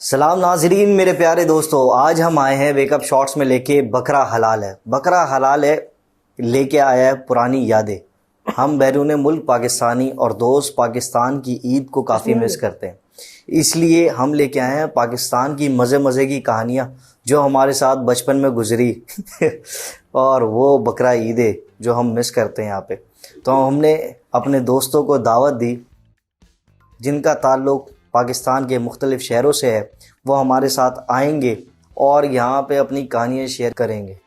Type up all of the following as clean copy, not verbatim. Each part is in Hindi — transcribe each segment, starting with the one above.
सलाम नाजरीन, मेरे प्यारे दोस्तों, आज हम आए हैं वेकअप शॉर्ट्स में लेके बकरा हलाल है। बकरा हलाल है लेके आया है पुरानी यादें। हम बैरून मुल्क पाकिस्तानी और दोस्त पाकिस्तान की ईद को काफ़ी मिस करते हैं, इसलिए हम लेके आए हैं पाकिस्तान की मज़े की कहानियाँ जो हमारे साथ बचपन में गुजरी और वो बकरा ईदें जो हम मिस करते हैं यहाँ पे। तो हमने अपने दोस्तों को दावत दी जिनका ताल्लुक़ पाकिस्तान के मुख्तलिफ़ शहरों से है, वो हमारे साथ आएंगे और यहाँ पे अपनी कहानियाँ शेयर करेंगे।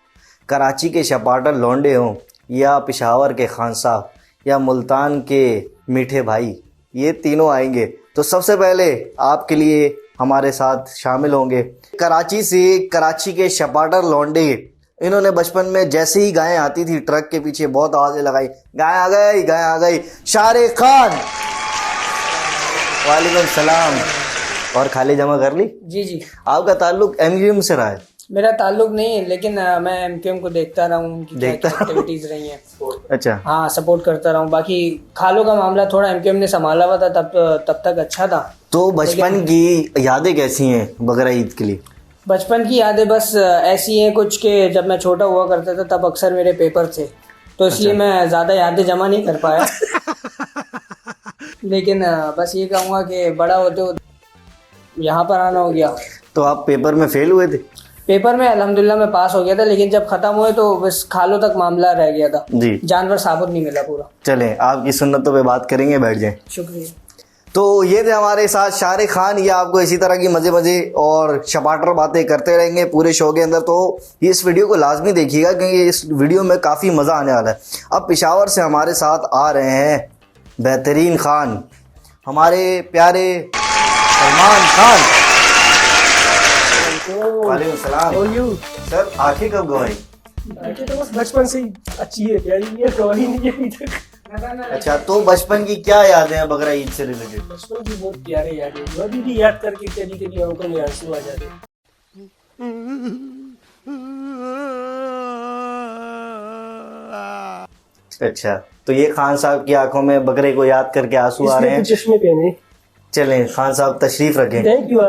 कराची के शपाटर लौंडे हों या पेशावर के खान साहब या मुल्तान के मीठे भाई, ये तीनों आएंगे। तो सबसे पहले आपके लिए हमारे साथ शामिल होंगे कराची से, कराची के शपाटर लौंडे। इन्होंने बचपन में जैसे ही गायें आती थी ट्रक के पीछे बहुत आवाज़ें लगाई, गाय आ गई, गाय आ गई। शाहरुख खान, वालेकुम सलाम। और खाली जमा कर ली? जी। आपका ताल्लुक एमक्यूएम से रहा है? मेरा ताल्लुक नहीं है, लेकिन मैं एमक्यूएम को देखता रहा हूँ, उनकी क्या एक्टिविटीज रही हैं। अच्छा, हाँ, सपोर्ट करता रहा हूँ। बाकी खालों का मामला थोड़ा एमक्यूएम ने संभाला हुआ था, तब तक अच्छा था। तो बचपन की यादें कैसी हैं बकरा ईद के लिए? बचपन की यादें बस ऐसी हैं कुछ के जब मैं छोटा हुआ करता था तब अक्सर मेरे पेपर थे, तो इसलिए मैं ज़्यादा यादें जमा नहीं कर पाया। लेकिन बस ये कहूँगा कि बड़ा होते हो यहाँ पर आना हो गया। तो आप पेपर में फेल हुए थे? पेपर में अल्हम्दुलिल्लाह मैं पास हो गया था, लेकिन जब खत्म हुए तो बस खालों तक मामला रह गया था जी। जानवर साबुत नहीं मिला पूरा। चलें, आपकी सुन्नतों पे बात करेंगे, बैठ जाएं। शुक्रिया। तो ये थे हमारे साथ शाहरुख खान। ये आपको इसी तरह की मज़े और शपाटर बातें करते रहेंगे पूरे शो के अंदर। तो इस वीडियो को लाजमी देखिएगा क्योंकि इस वीडियो में काफ़ी मज़ा आने वाला है। अब पेशावर से हमारे साथ आ रहे हैं बेहतरीन खान, हमारे प्यारे सलमान खान। वालेकुम सलाम। सर, आंखें कब गवाई? आंखें तो बस बचपन से ही अच्छी है, प्यारी है, गवाही नहीं है अभी तक। अच्छा, तो बचपन की क्या यादें हैं बकरा ईद से रिलेटेड? बचपन की बहुत प्यारे यादें, अभी भी याद करके कभी आंखों में आंसू आ जाते हैं। अच्छा, तो ये खान साहब की आंखों में बकरे को याद करके आंसू आ रहे हैं। चश्मे पहने। चलें, खान साहब तशरीफ रखें। थैंक यू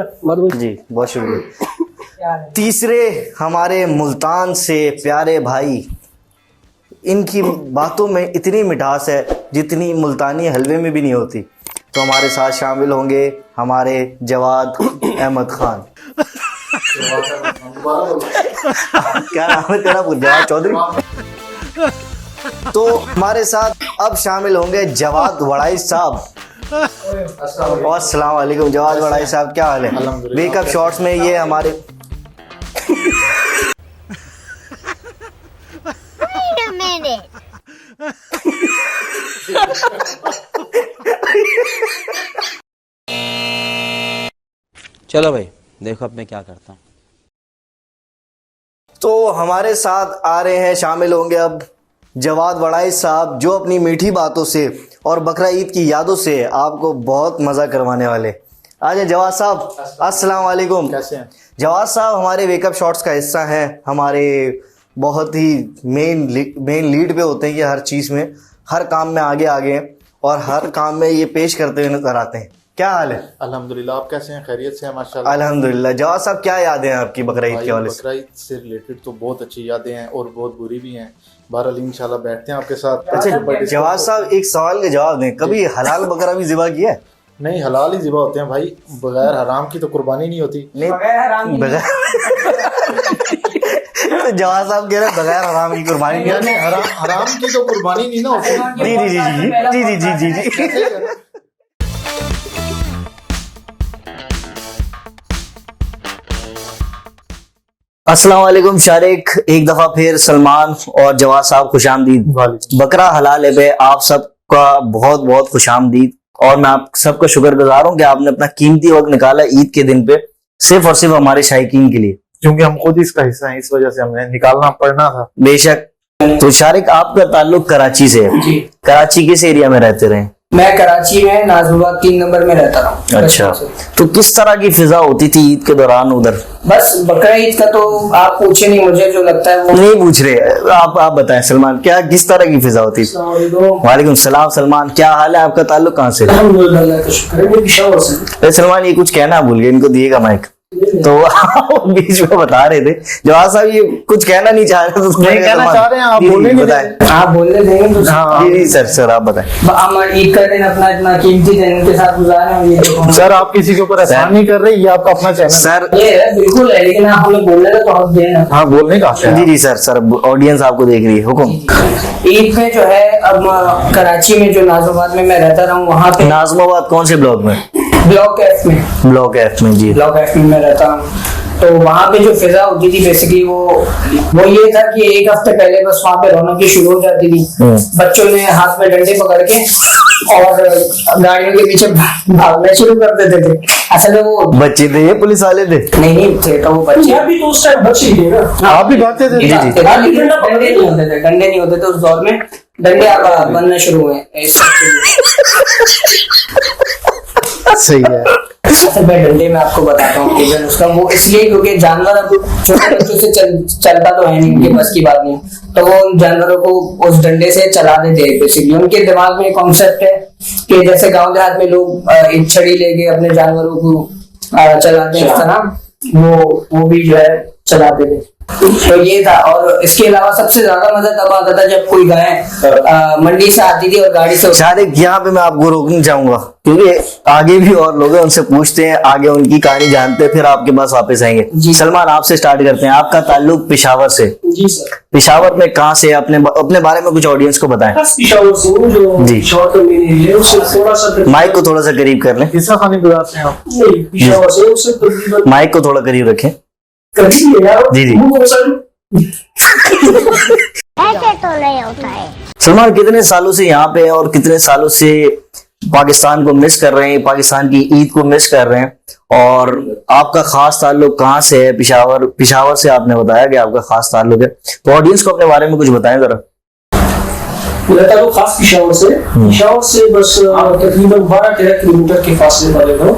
जी, बहुत शुक्रिया। तीसरे हमारे मुल्तान से प्यारे भाई, इनकी बातों में इतनी मिठास है जितनी मुल्तानी हलवे में भी नहीं होती। तो हमारे साथ शामिल होंगे हमारे जवाद अहमद खान। क्या नाम है तेरा? जवाद चौधरी। तो हमारे साथ अब शामिल होंगे जवाद वड़ाई साहब। अस्सलाम वालेकुम जवाद वड़ाई साहब, क्या हाल है? वेकअप शॉर्ट्स में ये हमारे चलो भाई, देखो अब मैं क्या करता हूँ। तो हमारे साथ आ रहे हैं, शामिल होंगे अब जवाद वड़ाई साहब, जो अपनी मीठी बातों से और बकरा ईद की यादों से आपको बहुत मज़ा करवाने वाले। आ जाए जवाद साहब। अस्सलाम वालेकुम। कैसे हैं? जवाद साहब हमारे वेकअप शॉर्ट्स का हिस्सा हैं, हमारे बहुत ही मेन लीड पे होते हैं। ये हर चीज़ में, हर काम में आगे हैं और हर काम में ये पेश करते हुए नजर आते हैं। क्या हाल है? अल्हम्दुलिल्लाह, आप कैसे हैं? खैरियत से हैं? माशाल्लाह। अल्हम्दुलिल्लाह। जवाद साहब, क्या यादें हैं आपकी बकरा ईद के हवाले से? बकरा ईद से रिलेटेड तो बहुत अच्छी यादें हैं और बहुत बुरी भी हैं। बहरहाल इंशाल्लाह बैठते हैं आपके साथ। अच्छा जवाद साहब, एक सवाल के जवाब दें, कभी हलाल बकरा भी ज़िबा किया है? नहीं, हलाल ही ज़िबा होते हैं भाई, बगैर हराम की तो कुर्बानी नहीं होती। नहीं, बगैर तो जवाद साहब कह रहे हैं बगैर हराम की कुर्बानी नहीं होती। हराम की तो कुर्बानी नहीं ना होती। जी जी जी जी जी जी जी जी। अस्सलाम वालेकुम शारिक, एक दफा फिर सलमान और जवाद साहब खुशामदीद। बकरा हलाल है पे आप सबका बहुत बहुत खुशामदीद और मैं आप सबका शुक्रगुजार हूँ कि आपने अपना कीमती वक्त निकाला ईद के दिन पे सिर्फ और सिर्फ हमारे शायकीन के लिए। क्योंकि हम खुद इसका हिस्सा हैं, इस वजह से हमें निकालना पड़ना था। बेशक। तो शारिक, आपका ताल्लुक कराची से है। जी। कराची किस एरिया में रहते रहे? मैं कराची में नाजरुबाग 3 नंबर में रहता हूँ। अच्छा, तो किस तरह की फिजा होती थी ईद के दौरान उधर? बस बकरा ईद का तो आप पूछे नहीं, मुझे जो लगता है वो नहीं पूछ रहे, आप बताएं सलमान, क्या किस तरह की फिजा होती थी? वालेकुम सलाम सलमान, क्या हाल है? आपका ताल्लुक कहाँ से? अरे सलमान, ये कुछ कहना भूल गए, इनको दिएगा माइक। तो बीच में बता रहे थे जवाब साहब, ये कुछ कहना नहीं चाह रहे, तो नहीं कहना चाह रहे हैं, आप बोलने नहीं बताएं। आप बोलने देंगे तो जी सर आप बताएं। हम ईद का दिन अपना इतना कीमती दिन उनके साथ गुजारे हैं, ये देखो। सर आप किसी के ऊपर एहसान नहीं कर रहे, ये आपका अपना चैनल सर ये है, बिल्कुल है, लेकिन आप हमें बोलने का तो हक देना। हाँ बोलने का हक है। जी सर ऑडियंस आपको देख रही है, हुक्म। ईद में जो है, अब कराची में जो नाजरुबाद में मैं रहता रहा हूँ, वहाँ पे नाजमाबाद कौन से ब्लॉक में? ब्लॉक एफ में। ब्लॉक एफ में, जी। ब्लॉक एफ में मैं रहता हूँ। तो वहाँ पे जो फिजा होती थी बेसिकली वो ये था कि एक हफ्ते पहले बस वहाँ पे रौनक शुरू हो जाती थी। बच्चों ने हाथ में डंडे पकड़ के और गाड़ियों के पीछे भागना शुरू कर देते थे। असल में वो बच्चे थे ये पुलिस वाले थे? नहीं थे, तो वो बच्चे अभी तो उस टाइम बच्चे थे ना, आप भी भागते थे? जी। लेकिन डंडे नहीं होते थे, डंडे नहीं होते थे उस दौर में। डंडे अब बनने शुरू हुए। सही है। असल में डंडे में आपको बताता हूँ रीजन उसका, वो इसलिए क्योंकि जानवर अब छोटे बच्चों से चलता तो है नहीं, उनके बस की बात नहीं, तो वो उन जानवरों को उस डंडे से चला देते हैं। बेसिकली उनके दिमाग में कॉन्सेप्ट है कि जैसे गांव देहात में लोग एक छड़ी लेके अपने जानवरों को चलाते हैं, इस तरह वो भी जो है चलाते थे। तो ये था। और इसके अलावा सबसे ज्यादा मजा तब आता था जब कोई गाय मंडी से आती थी और गाड़ी से। शारिक, यहाँ पे मैं आपको रोकना चाहूंगा क्योंकि आगे भी और लोग हैं, उनसे पूछते हैं, आगे उनकी कहानी जानते हैं, फिर आपके पास वापस आएंगे। सलमान, आपसे स्टार्ट करते हैं। आपका ताल्लुक पेशावर से? जी सर। पेशावर में कहाँ से? अपने बारे में कुछ ऑडियंस को बताएं। पेशावर से हूँ, जो जी। पेशावर का मेन एरिया है, उससे थोड़ा सा माइक को थोड़ा सा करीब कर लें। किस्सा खाने गुजारते हैं आप? नहीं, पेशावर से उससे तकरीबन माइक को थोड़ा करीब रखें। करीब है यार। जी। ऐसे तो नहीं होता है। सलमान, कितने सालों से यहाँ पे हैं और कितने सालों से पाकिस्तान को मिस कर रहे हैं, पाकिस्तान की ईद को मिस कर रहे हैं, और आपका खास ताल्लुक कहाँ से है? पेशावर से आपने बताया कि आपका खास ताल्लुक है, तो ऑडियंस को अपने बारे में कुछ बताएं जरा। मेरा ताल्लुक खास पेशावर से बस तकरीबन 12-13 किलोमीटर के फासले पर है।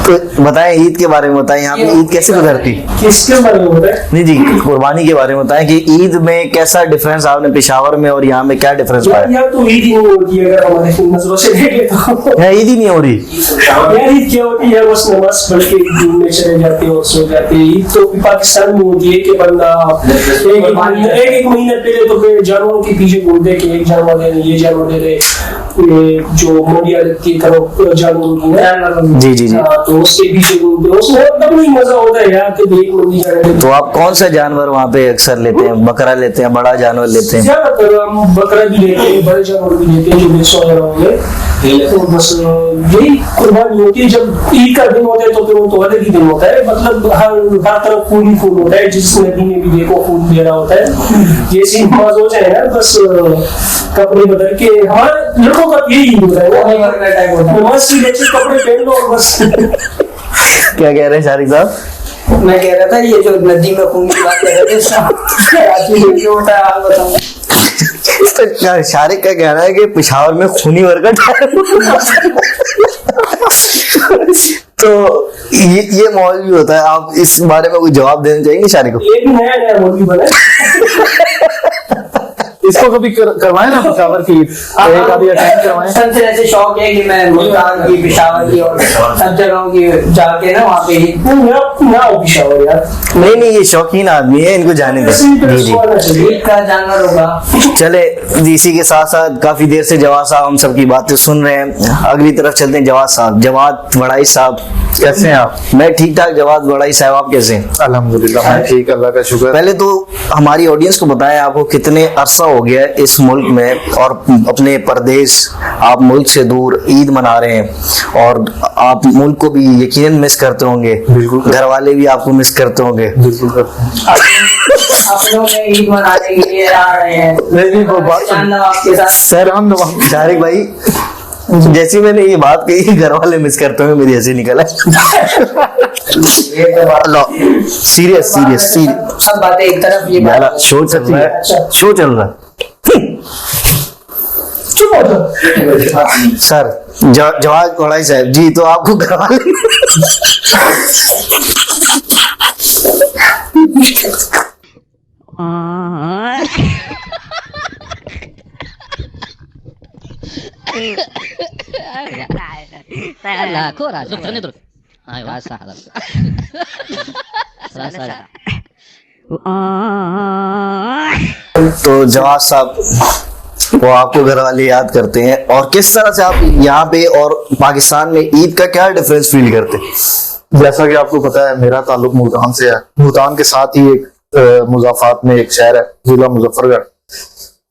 तो बताएं, ईद के बारे में बताएं, यहाँ पे ईद कैसे गुजरती? किसके बारे में बताएं? नहीं जी, कुर्बानी के बारे में बताएं कि ईद में कैसा डिफरेंस आपने पेशावर में और यहाँ में क्या डिफरेंस पाया? यार तो ईद ही नहीं होती है, अगर हमारे नजरों से देख लेता हूँ। यहाँ ईद ही नहीं हो रही। यार ईद क्या होती है, बस नमाज पढ़ के घूमने चले जाते हैं और सो जाते हैं। ईद तो पाकिस्तान में होती है कि बंदा एक महीने पहले तो फिर जानवरों के पीछे घूमते कि एक जानवर दे रहे, ये जानवर दे रहे, जो मंडिया लगती है करो जानवरों की। जी। तो उसके पीछे घूमते हैं, उसमें तब नहीं मजा होता है यार कि एक मंडी जाने। तो आप कौन सा जानवर वहाँ पे अक्सर लेते हैं? बकरा लेते हैं, बड़ा जानवर लेते हैं? ज्यादातर हम बकरा भी लेते हैं, बड़े जानवर भी लेते हैं, जो मिक्स वगैरह होंगे। तो बस यही कुर्बानी होती है। जब ईद का दिन होता है तो फिर वो तो अलग ही दिन होता है, मतलब हर तरफ फूल ही फूल होता है, जिस नदी में भी देखो फूल दे रहा होता है। जैसे नमाज हो जाए ना, बस कपड़े बदल के, हमारे लड़कों का यही होता है, नमाज की बच्चे कपड़े पहन लो और बस। क्या कह रहे हैं शारिक साहब? मैं कह रहा था ये जो नदी में खून की बात कर रहे थे, होता है आप बताओ। तो शारिक का कहना है कि पेशावर में खूनी वर्कट है। तो ये माहौल भी होता है। आप इस बारे में कोई जवाब देना चाहेंगे शारिक को? ये भी नया मॉडल बना इसको कभी करवाएं ना पेशावर की, एक आधी अटेंड करवाएं। सबसे ऐसे शौक है कि मैं मुल्तान की, पेशावर की और सब जगहों की जाके ना वहाँ पे ना हो पेशावर यार। नहीं, ये शौकीन आदमी है, इनको जाने दें। जी। ईद का जानवर होगा। चले, इसी के साथ साथ काफी देर से जवाद साहब हम सबकी बातें सुन रहे हैं, अगली तरफ चलते हैं। जवाद साहब, जवाद वड़ाई साहब, कैसे हैं आप? मैं ठीक ठाक। जवाद वड़ाई साहब, आप कैसे हैं? अल्हम्दुलिल्लाह मैं ठीक, अल्लाह का शुक्र। पहले तो हमारी ऑडियंस को बताएं, आपको कितने अरसा हो गया है इस मुल्क में और अपने परदेश, आप मुल्क से दूर ईद मना रहे हैं, और आप मुल्क को भी यकीनन मिस करते होंगे, बिल्कुल। घर वाले भी आपको मिस करते होंगे। बिल्कुल करते हैं। आप लोग ईद मनाने के लिए आ रहे हैं। नहीं वो बात आपके साथ सर, शारिक भाई, जैसी मैंने ये बात कही घर वाले मिस करते हुए मेरी हंसी निकला। ये तो बात सीरियस सीरियस सीरियस सब बातें एक तरफ, ये बात शो चल रहा है, शो चल रहा है। चुप हो जाओ। सर जवाब कोड़ाई साहब जी, तो आपको घर वाले Laku rasuk terus terus. Ayo rasa. Rasa. तो जवाब साहब वो आपको घर वाले याद करते हैं, और किस तरह से आप यहाँ पे और पाकिस्तान में ईद का क्या डिफरेंस फील करते हैं? जैसा कि आपको पता है मेरा ताल्लुक मुल्तान से है। मुल्तान के साथ ही एक मुज़ाफात में एक शहर है जिला मुजफ्फरगढ़,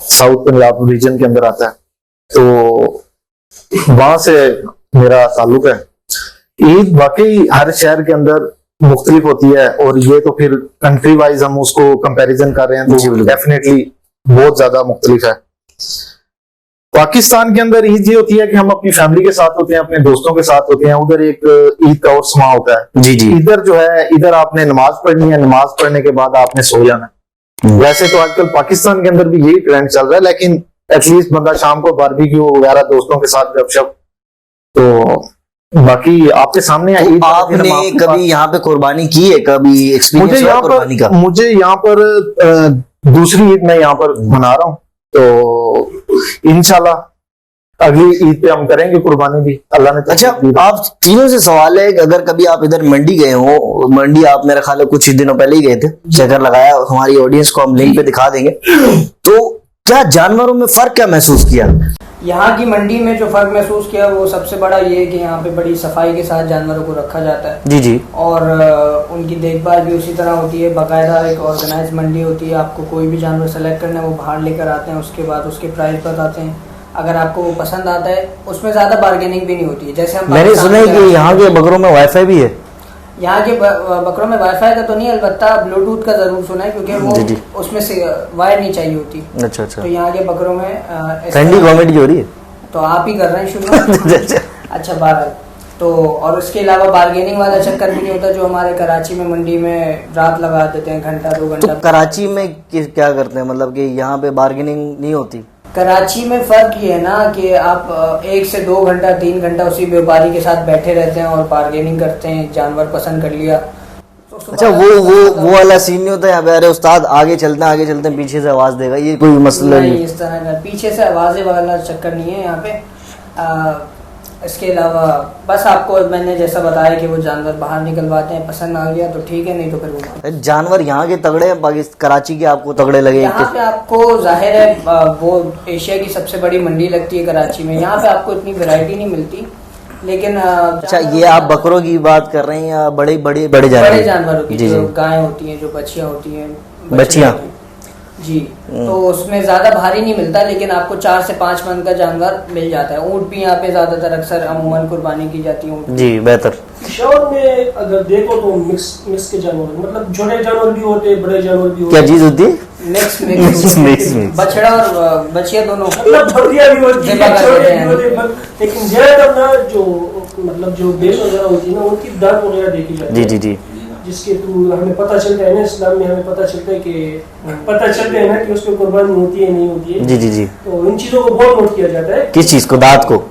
साउथ पंजाब रीजन के अंदर आता है, तो वहां से मेरा ताल्लुक है। ईद वाकई हर शहर के अंदर मुख्तलिफ होती है, और ये तो फिर कंट्री वाइज हम उसको कंपैरिजन कर रहे हैं तो डेफिनेटली बहुत ज्यादा मुख्तलिफ है। पाकिस्तान के अंदर ईद ये होती है कि हम अपनी फैमिली के साथ होते हैं, अपने दोस्तों के साथ होते हैं, उधर एक ईद का और समा होता है। जी जी। इधर जो है, इधर आपने नमाज पढ़नी है, नमाज पढ़ने के बाद आपने सो जाना है। वैसे तो आजकल पाकिस्तान के अंदर भी यही ट्रेंड चल रहा है, लेकिन एटलीस्ट बंदा शाम को बारबेक्यू वगैरह दोस्तों के साथ गपशप। तो बाकी आपके सामने तो आपने कभी यहाँ पे कुर्बानी की है? कभी एक्सपीरियंस हुआ कुर्बानी का? मुझे यहाँ पर दूसरी ईद मैं यहाँ पर मना रहा हूँ, तो इंशाल्लाह अगली ईद पे हम करेंगे कुर्बानी भी, अल्लाह ने। अच्छा, आप तीनों से सवाल है कि अगर कभी आप इधर मंडी गए हो, मंडी आप मेरा ख्याल है कुछ ही दिनों पहले ही गए थे, चक्कर लगाया, हमारी ऑडियंस को हम लिंक पे दिखा देंगे, तो क्या जानवरों में फर्क क्या महसूस किया? यहाँ की मंडी में जो फर्क महसूस किया वो सबसे बड़ा ये है कि यहाँ पे बड़ी सफाई के साथ जानवरों को रखा जाता है। जी जी। और उनकी देखभाल भी उसी तरह होती है, बाकायदा एक ऑर्गेनाइज मंडी होती है। आपको कोई भी जानवर सेलेक्ट करना है वो बाहर लेकर आते हैं, उसके बाद उसके प्राइस बताते हैं, अगर आपको वो पसंद आता है उसमें ज्यादा बार्गेनिंग भी नहीं होती है। जैसे हम मैंने सुना है कि यहाँ के बकरों में वाईफाई भी है। यहाँ के बकरों में वाईफाई का तो नहीं, अलबत्ता ब्लूटूथ का जरूर सुना है, क्योंकि वो उसमें से वायर नहीं चाहिए होती। अच्छा अच्छा। तो यहाँ के बकरों में ठंडी कॉमेडी हो रही है, तो आप ही कर रहे हैं शुरू। अच्छा 12। तो और उसके अलावा बार्गेनिंग वाला चक्कर भी नहीं होता जो हमारे कराची में मंडी में रात लगा देते हैं, घंटा 2 घंटा। तो कराची में क्या करते हैं, मतलब कि यहाँ पे बार्गेनिंग नहीं होती? कराची में फर्क ये है ना कि आप 1 से 2 घंटा 3 घंटा उसी व्यापारी के साथ बैठे रहते हैं और बार्गेनिंग करते हैं, जानवर पसंद कर लिया। तो अच्छा, वो वाला सीन नहीं होता है यहाँ पे? अरे उस्ताद आगे चलते हैं पीछे से आवाज देगा, ये कोई मसला नहीं, इस तरह का पीछे से आवाज़ें वाला चक्कर नहीं है यहाँ पे। इसके अलावा बस आपको मैंने जैसा बताया कि वो जानवर बाहर निकलवाते हैं, पसंद आ गया तो ठीक है, नहीं तो फिर वो जानवर यहाँ के तगड़े हैं, कराची के आपको तगड़े लगे? यहाँ पे आपको जाहिर है वो एशिया की सबसे बड़ी मंडी लगती है कराची में, यहाँ पे आपको इतनी वैरायटी नहीं मिलती, लेकिन अच्छा, ये आप बकरों की बात कर रहे हैं या बड़े जानवरों की? जो गायें होती हैं, जो बच्चियां होती हैं, बच्चियां जी, तो उसमें ज्यादा भारी नहीं मिलता, लेकिन आपको 4 से 5 मन का जानवर मिल जाता है। ऊँट भी यहाँ पे ज्यादातर अक्सर अमूमन कुर्बानी की जाती है। जी बेहतर। शहर में अगर देखो तो मिक्स के जानवर, मतलब छोटे जानवर भी होते हैं, बड़े जानवर भी होते क्या हैं। चीज होती है? मिक्स बछड़ा और बछिया दोनों, मतलब बकरियां भी होती है, छोटे भी होते हैं, लेकिन ज्यादातर ना जो बेस वगैरह होती है ना, उनकी दांत वगैरह देखी जाती है। जी, जिसके थ्रू हमें पता चलता है ना, इस्लाम में हमें पता चलता है ना कि उसमें कुर्बानी होती है नहीं होती है। जी। तो इन चीजों को बहुत नोट किया जाता है। किस चीज को? दांत को?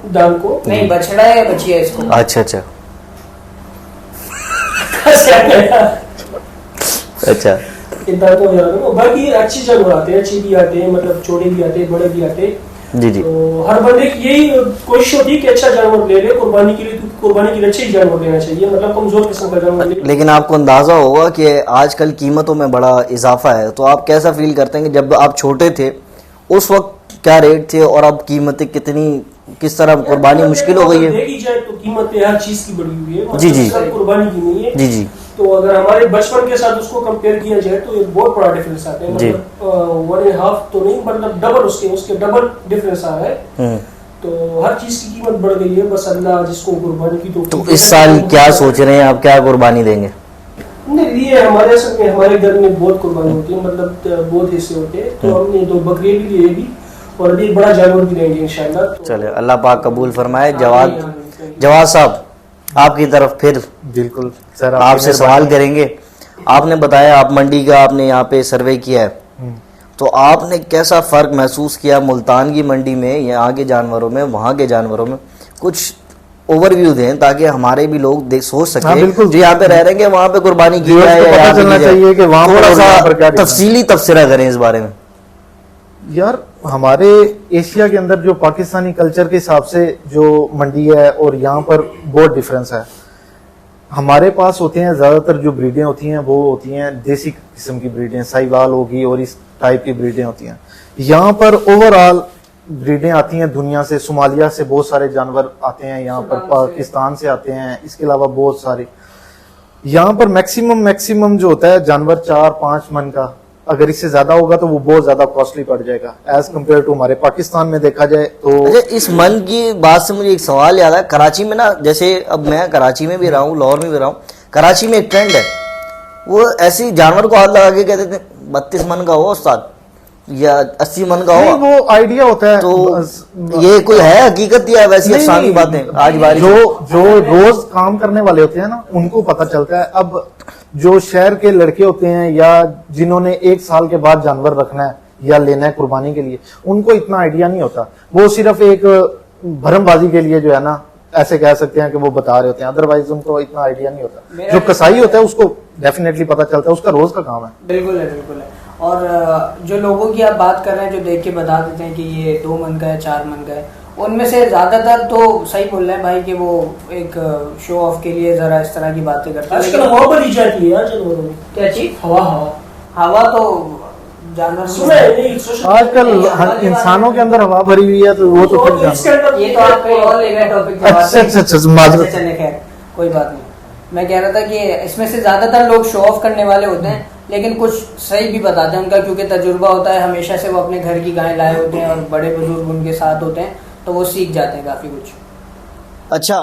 नहीं, बछड़ा है या बछिया इसको? अच्छा बाकी अच्छे जानवर आते हैं, अच्छे भी आते हैं, मतलब छोटे भी आते हैं, बड़े भी आते हैं। जी। तो हर बंदे की यही कोशिश होती है कि अच्छा जानवर ले ले कुर्बानी के लिए, क्योंकि कुर्बानी के लिए अच्छा ही जानवर लेना चाहिए, मतलब कमजोर किस्म का जानवर ले। लेकिन आपको अंदाजा होगा कि आजकल कीमतों में बड़ा इजाफा है, तो आप कैसा फील करते हैं कि जब आप छोटे थे उस वक्त क्या रेट थे और अब कीमतें किस तरह कुर्बानी मुश्किल हो गई है? देखी जाए तो कीमतें हर चीज की बढ़ी हुई है, जी। कुर्बानी की नहीं है। जी। तो अगर हमारे बचपन के साथ उसको कंपेयर किया जाए तो एक बहुत बड़ा डिफरेंस आता है, मतलब 1.5 तो नहीं, मतलब डबल, उसके डबल डिफरेंस आ रहा है। तो हर चीज की कीमत बढ़ गई है, बस अल्लाह जिसको कुर्बानी की तो इस साल क्या सोच रहे हैं आप, क्या कुर्बानी देंगे? नहीं, ये हमारे घर में बहुत कुर्बानी होती है, मतलब बहुत हिस्से होते हैं, तो हमने 2 बकरियां भी लिए भी, और अभी एक बड़ा जानवर भी लेंगे इंशाल्लाह। तो चले, अल्लाह पाक कबूल फरमाए। जवाद साहब, आपकी तरफ फिर बिल्कुल सर, आपसे सवाल करेंगे। आपने बताया आप मंडी का आपने यहाँ पे सर्वे किया है, तो आपने कैसा फ़र्क महसूस किया मुल्तान की मंडी में, यहाँ के जानवरों में, वहाँ के जानवरों में? कुछ ओवरव्यू दें ताकि हमारे भी लोग देख सोच हाँ, सके बिल्कुल। जो यहाँ पे रह रहे हैं कि वहाँ पे कुर्बानी की व्यूअर्स जाए को या पता यहाँ पे चलना की जाए। चाहिए कि वहाँ पर थोड़ा और यहाँ पर क्या सा difference तफसीली तबसरा करें इस बारे में। यार, हमारे एशिया के अंदर जो पाकिस्तानी कल्चर के हिसाब से जो मंडी है और यहाँ पर बहुत डिफरेंस है। हमारे पास होते हैं ज्यादातर जो ब्रीडें होती हैं वो होती हैं देसी किस्म की ब्रीडें, साहिवाल होगी और इस टाइप की ब्रीडें होती हैं। यहाँ पर ओवरऑल ब्रीडें आती हैं दुनिया से, सोमालिया से बहुत सारे जानवर आते हैं यहाँ पर, पाकिस्तान से आते हैं, इसके अलावा बहुत सारे। यहाँ पर मैक्सिमम जो होता है जानवर 4-5 मन का, अगर इससे ज्यादा होगा तो वो बहुत ज्यादा कॉस्टली पड़ जाएगा एज कम्पेयर टू हमारे पाकिस्तान में देखा जाए तो। अच्छा, इस मन की बात से मुझे एक सवाल याद है। कराची में ना, जैसे अब मैं कराची में भी रहा हूँ, लाहौर में भी रहा हूँ, कराची में एक ट्रेंड है, वो ऐसी जानवर को हाथ लगा के कहते थे 32 मन का हो उस्ताद या 80 मन का नहीं, हो। वो आइडिया होता है। तो ये कोई है हकीकत या वैसी नहीं, अफसानी नहीं, बातें? आज बारिश जो रोज काम करने वाले होते हैं ना, उनको पता चलता है। अब जो शहर के लड़के होते हैं या जिन्होंने 1 साल के बाद जानवर रखना है या लेना है कुर्बानी के लिए, उनको इतना आइडिया नहीं होता। वो सिर्फ एक भरमबाजी के लिए जो है ना, ऐसे कह सकते हैं कि वो बता रहे होते हैं, अदरवाइज उनको इतना आइडिया नहीं होता। जो कसाई होता है उसको डेफिनेटली पता चलता है, उसका रोज का काम है। बिल्कुल है, बिल्कुल है। और जो लोगों की आप बात कर रहे हैं जो देख के बता देते हैं कि ये 2 मन का है, 4 मन का है, उनमें से ज्यादातर तो सही बोल रहे हैं भाई कि वो एक शो ऑफ के लिए जरा इस तरह की बातें करते हैं। आजकल हवा भरी जाती है यार जानवरों में। क्या चीज? हवा हवा तो जानवर सुना है नहीं, सोशल आजकल इंसानों के अंदर हवा भरी हुई है, तो वो तो फिर इसके जानवर। अंदर ये तो आप कहीं और ले गए टॉपिक पे। अच्छा, माजरत। चले, खैर कोई बात नहीं। मैं कह रहा था कि इसमें से ज्यादातर लोग शो ऑफ करने वाले होते हैं, लेकिन कुछ सही भी बताते हैं उनका, क्योंकि तजुर्बा होता है, हमेशा से वो अपने घर की गाय लाए होते हैं और बड़े बुजुर्ग उनके साथ होते हैं, तो वो सीख जाते हैं काफी कुछ। अच्छा,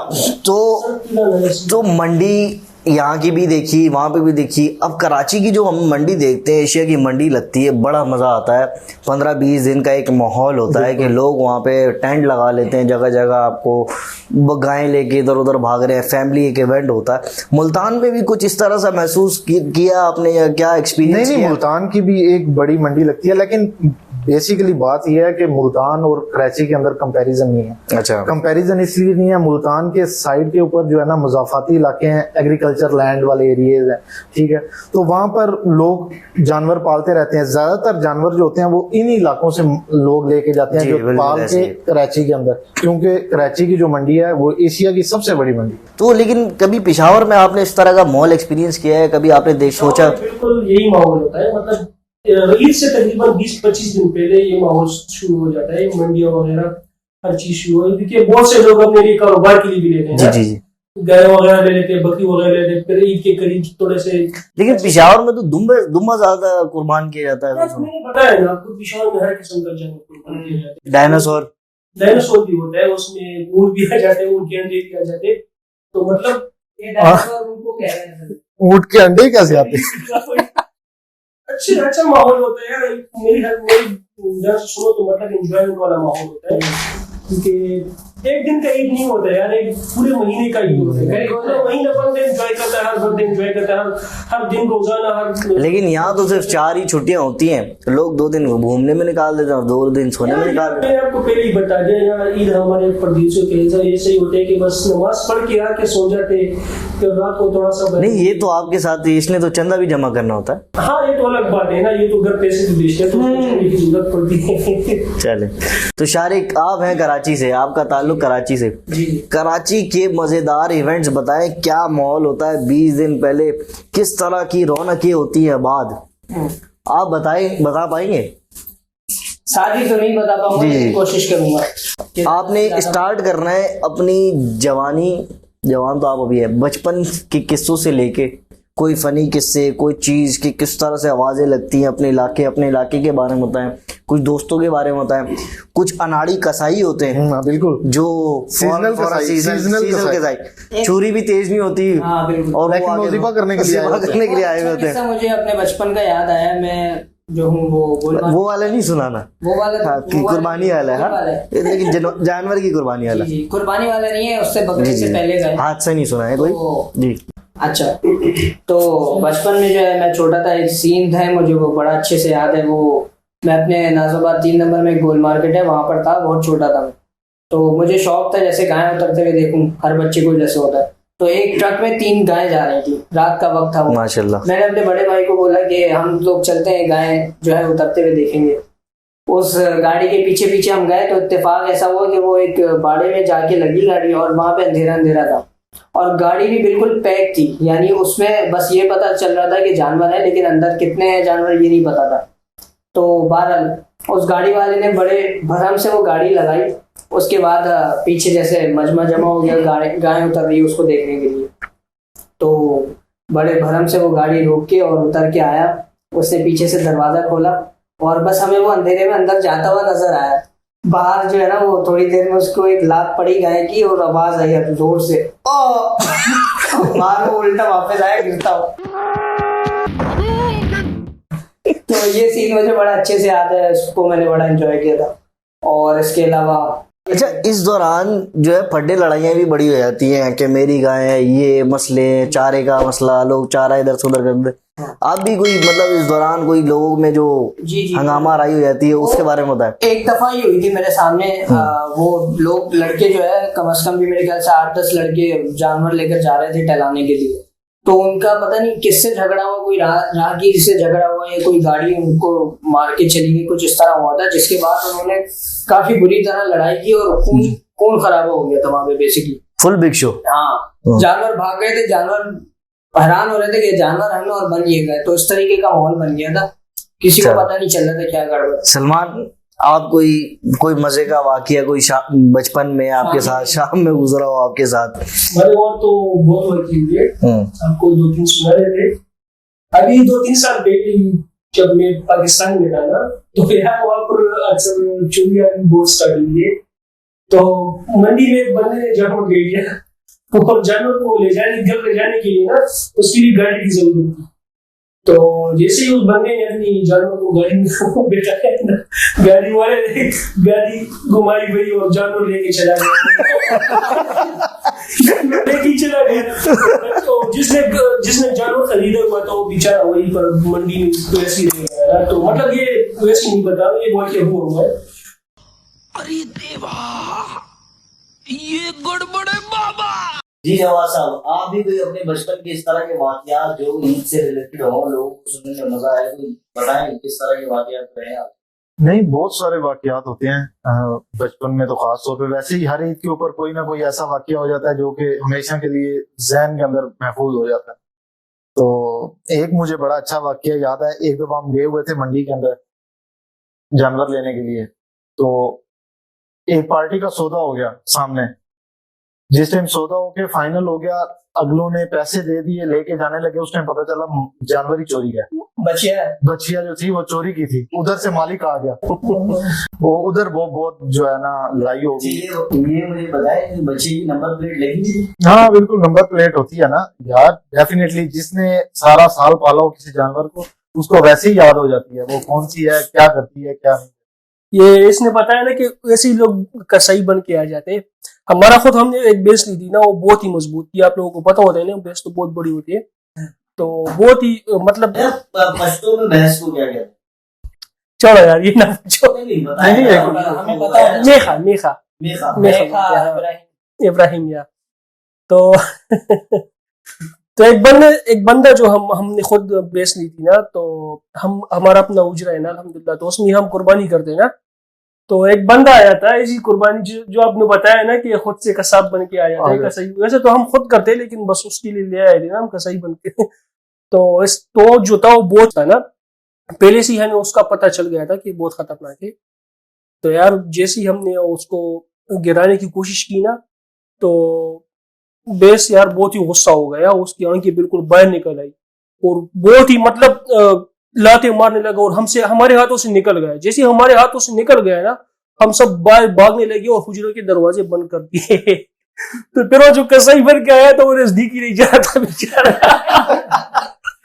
तो मंडी यहाँ की भी देखी, वहाँ पे भी देखी, अब कराची की जो हम मंडी देखते हैं, एशिया की मंडी लगती है, बड़ा मज़ा आता है। 15-20 दिन का एक माहौल होता है कि लोग वहाँ पे टेंट लगा लेते हैं, जगह जगह आपको गायें लेके इधर उधर भाग रहे हैं, फैमिली एक इवेंट होता है। मुल्तान में भी कुछ इस तरह सा महसूस किया आपने या क्या एक्सपीरियंस? नहीं, मुल्तान की भी एक बड़ी मंडी लगती है, लेकिन बेसिकली बात यह है कि मुल्तान और कराची के अंदर कंपैरिजन नहीं है। अच्छा, कंपैरिजन इसलिए नहीं है, मुल्तान के साइड के ऊपर जो है ना मुजाफाती इलाके हैं, एग्रीकल्चर लैंड वाले एरियाज हैं, ठीक है, तो वहां पर लोग जानवर पालते रहते हैं। ज्यादातर जानवर जो होते हैं वो इन इलाकों से लोग लेके जाते हैं, जो पाल के कराची के अंदर, क्योंकि कराची की जो मंडी है वो एशिया की सबसे बड़ी मंडी। तो लेकिन कभी पेशावर में आपने इस तरह का मॉल एक्सपीरियंस किया है? कभी आपने देख सोचा? बिल्कुल यही माहौल होता है, मतलब ईद से तकरीबन 20-25 दिन पहले ये माहौल शुरू हो जाता है, मंडियां वगैरह हर चीज शुरू हो। देखिए बहुत से लोग अपने लिए कारोबार के लिए भी लेते हैं, जी जी, गाय वगैरह ले लेते हैं, बकरी वगैरह ले लेते हैं, फिर ईद के करीब थोड़े से। लेकिन पेशावर में तो दुम्बा ज्यादा कुर्बान किया जाता है। मैंने बताया ना आपको, पेशावर में हर किस्म का जानवर कुर्बान किया जाता है। डायनासोर भी होता है, उसमें ऊँट भी आ जाते हैं, ऊँट के अंडे भी आ जाते हैं, तो मतलब ये डायनासोर उनको कह रहे हैं। ऊँट के अंडे कैसे आते हैं? अच्छा माहौल होता है यार। मेरी सुनो तो मतलब एंजॉयमेंट वाला माहौल होता है, क्योंकि एक दिन का ईद नहीं होता है यार, एक पूरे महीने का ईद होता है। पूरा महीना बंदे एंजॉय करता है, हर बंदे एंजॉय करता है, हर दिन रोजाना हर। लेकिन यहाँ तो सिर्फ 4 ही छुट्टियां होती हैं, लोग 2 दिन घूमने में निकाल देते हैं और 2 दिन सोने में निकाल देते हैं। मैंने आपको पहले ही बता दिया, यहाँ ईद हमारे परदेशों के ऐसे ही होते हैं कि बस नमाज पढ़ के आके सो जाते, फिर रात को थोड़ा सा। नहीं, ये तो आपके साथ ही, इसने तो चंदा भी जमा करना होता है। हाँ, ये तो अलग बात है ना, ये तो घर पैसे तो बेचते हैं, तो सोचने की जरूरत पड़ती है। चले, तो शारिक आप हैं कराची से, आपका ताल्लुक कराची से। जी, कराची के मजेदार इवेंट्स बताएं, क्या माहौल होता है 20 दिन पहले, किस तरह की रौनकें होती है बाद, आप बता पाएंगे? सारी तो नहीं बता पाऊंगा, लेकिन कोशिश करूंगा। आपने स्टार्ट करना है अपनी जवान तो आप अभी है, बचपन के किस्सों से लेके कोई फनी किस्से, कोई चीज की किस तरह से आवाजें लगती हैं अपने इलाके के बारे में बताएं, कुछ दोस्तों के बारे में बताएं, कुछ अनाड़ी कसाई होते हैं बिल्कुल, जो सीजनल कसाई, छुरी भी तेज नहीं होती, हाँ बिल्कुल, और वजीफा करने के लिए आए हुए होते हैं। मुझे अपने बचपन का याद आया। मैं जो हूँ वो गोलमाल, वो वाला नहीं सुनाना। वो वाला हाँ, वो कि कुर्बानी वाला है, वो वाला हाँ। लेकिन जानवर की कुर्बानी वाला। जी, कुर्बानी वाला नहीं है, उससे बकरे से पहले का है। हाथ से नहीं सुना है कोई तो- जी। अच्छा, तो बचपन में जो है मैं छोटा था, एक सीन था मुझे वो बड़ा अच्छे से याद है। वो मैं अपने नाजोबाद 3 नंबर में एक गोल मार्केट है वहां पर था, बहुत छोटा था मैं। तो मुझे शौक था जैसे गाय उतरते हुए देखूं, हर बच्चे को जैसे होता है। तो एक ट्रक में 3 गायें जा रही थी, रात का वक्त था वो। माशाल्लाह। मैंने अपने बड़े भाई को बोला कि हम लोग चलते हैं, गाय जो है उतरते हुए देखेंगे। उस गाड़ी के पीछे पीछे हम गए तो इत्तेफाक ऐसा हुआ कि वो एक बाड़े में जाके लगी गाड़ी, और वहां पे अंधेरा अंधेरा था और गाड़ी भी बिल्कुल पैक थी। यानी उसमें बस ये पता चल रहा था कि जानवर है, लेकिन अंदर कितने हैं जानवर ये नहीं पता था। तो बहरहाल उस गाड़ी वाले ने बड़े भरम से वो गाड़ी लगाई। उसके बाद पीछे जैसे मजमा जमा हो गया, गाय उतर रही है उसको देखने के लिए। तो बड़े भरम से वो गाड़ी रोक के और उतर के आया, उसने पीछे से दरवाजा खोला और बस हमें वो अंधेरे में अंदर जाता हुआ नजर आया। बाहर जो है ना वो थोड़ी देर में उसको एक लात पड़ी गाय की और आवाज आई जोर से, ओ बाहर वो उल्टा वापस आया गिरता हुआ। तो ये सीन मुझे बड़ा अच्छे से याद है, उसको मैंने बड़ा एंजॉय किया था। और इसके अलावा अच्छा, इस दौरान जो है फड्डे लड़ाइयाँ भी बड़ी हो जाती हैं कि मेरी गाय है, ये मसले, चारे का मसला, लोग चारा इधर से उधर कर दे। आप भी कोई मतलब इस दौरान कोई लोगों में जो जी हंगामा राई हो जाती है उसके बारे में बताएं। एक दफा ही हुई थी मेरे सामने। वो लोग लड़के जो है कम से कम भी मेरे ख्याल से 8-10 लड़के जानवर लेकर जा रहे थे टहलाने के लिए। तो उनका पता नहीं किससे झगड़ा हुआ, कोई राहगीर से झगड़ा हुआ या कोई गाड़ी उनको मार के चली गई, कुछ इस तरह हुआ था। जिसके बाद उन्होंने काफी बुरी तरह लड़ाई की और खून खराब हो गया था वहां पे बेसिकली। Full big show. हाँ, जानवर भाग गए थे, जानवर हैरान हो रहे थे कि जानवर हमें और बन लिए गए। तो इस तरीके का माहौल बन गया था, किसी को पता नहीं चल रहा था क्या गड़बड़। सलमान, आप कोई मजे का वाकया कोई बचपन में आपके साथ शाम में गुजरा हो आपके साथ? मेरे और तो बहुत वाकई हुई है, आपको 2-3 सुना रहे थे। अभी 2-3 साल पहले जब मैं पाकिस्तान में था ना, तो यार वहाँ पर अक्सर चोरियां बहुत स्टार्ट हुई है। तो मंडी में एक बंदे ने जानवर ले लिया, और जानवर को ले जाने के लिए ना उसकी भी गाड़ी की जरूरत थी। तो जैसे ही उस बंदे ने अपनी जानवर को गाड़ी में बैठाया ना, गाड़ी वाले ने गाड़ी घुमाई गई और जानवर लेके चला गया। तो जिसने जानवर खरीदा हुआ था वो बेचारा वहीं पर मंडी में वैसे ही रह गया। तो मतलब ये वैसे नहीं बता, ये वाक्य हुआ है। अरे देवा, ये गड़बड़ है बाबा। जी जवाब साहब, आप भी कोई अपने बचपन के इस तरह के वाकयात जो ईद से रिलेटेड हो, लोगों को सुनने में मजा आए, कोई बताएं किस तरह के वाकयात रहे आप? नहीं, बहुत सारे वाकयात होते हैं बचपन में। तो खास तौर पे वैसे ही हर ईद के ऊपर कोई ना कोई ऐसा वाकया हो जाता है जो कि हमेशा के लिए जहन के अंदर महफूज हो जाता है। तो एक मुझे बड़ा अच्छा वाकया याद है। एक दफा हम गए हुए थे मंडी के अंदर जानवर लेने के लिए। तो एक पार्टी का सौदा हो गया सामने। जिस टाइम सौदा होके फाइनल हो गया, अगलों ने पैसे दे दिए, लेके जाने लगे, उस टाइम पता चला जानवर ही चोरी है। बचिया जो थी वो चोरी की थी। उधर से मालिक आ गया। वो उधर वो बहुत जो है ना लड़ाई हो गई। ये मुझे बताए बच्चे की नंबर प्लेट लगी थी? हाँ बिल्कुल, नंबर प्लेट होती है ना यार, डेफिनेटली। जिसने सारा साल पाला हो किसी जानवर को, उसको वैसे ही याद हो जाती है वो कौन सी है, क्या करती है, क्या नहीं। ये इसने बताया ना कि वैसे ही लोग कसाई बन के आ जाते हैं। हमारा खुद हमने एक भैंस ली थी ना, वो बहुत ही मजबूत थी। आप लोगों को पता होता है ना, भैंस तो बहुत बड़ी होती है। तो बहुत ही मतलब पश्तो में भैंस को क्या कहते हैं? चलो यार ये ना पूछो। नहीं बताया, मेखा इब्राहिम या तो तो एक बंदा जो हमने खुद भैंस ली थी ना, तो हमारा अपना उजरा है ना अल्हम्दुलिल्लाह, तो उसमें हम कुर्बानी करते हैं ना। तो एक बंदा आया था ऐसी कुर्बानी जो आपने बताया ना कि खुद से कसाब बन के आया था कसाई। वैसे तो हम खुद करते, लेकिन बस उसके लिए ले आए थे ना हम कसाई बन के। तो जो था वो बहुत था ना, पहले से ही हमें उसका पता चल गया था कि बहुत खतरनाक है। तो यार जैसे ही हमने उसको गिराने की कोशिश की ना, तो बेस यार बहुत ही गुस्सा हो गया। उसकी आंखें बिल्कुल बाहर निकल आई और बहुत ही मतलब लाते मारने लगा और हमारे हाथों से निकल गया। जैसे हमारे हाथों से निकल गया ना, हम सब बाहर भागने लगे और हुजरे के दरवाजे बंद कर दिए। तो फिर वो जो कसाई बन के आया था वो नजदीक ही नहीं जा रहा था बेचारा।